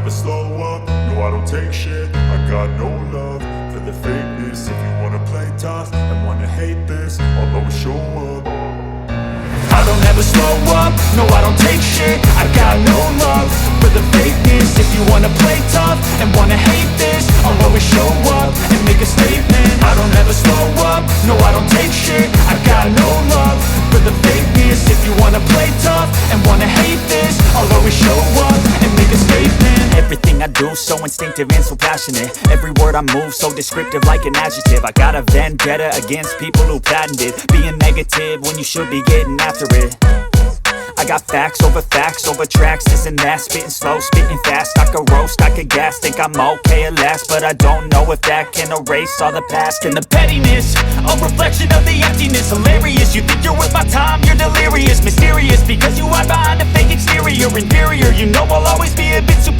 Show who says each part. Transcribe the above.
Speaker 1: never slow up, no I don't take shit. I got no love for the fakeness. If you wanna play tough and wanna hate this, I'll always show up.
Speaker 2: I don't ever slow up, no I don't take shit. I got no love for the fakeness. If you wanna play tough and wanna hate this, I'll always show up and make a statement. I don't ever slow up, no I don't take shit. I got no love for the fakeness. If you wanna play tough and wanna hate this, I'll always show up and make a statement. Everything I do so instinctive and so passionate. Every word I move so descriptive like an adjective. I got a vendetta against people who patented being negative when you should be getting after it. I got facts over tracks, this and that. Spitting slow, spitting fast. I could roast, I could gas. Think I'm okay at last, but I don't know if that can erase all the past. And the pettiness, a reflection of the emptiness. Hilarious, you think you're worth my time, you're delirious. Mysterious, because you hide behind a fake exterior. Inferior, you know I'll always be a bit superior.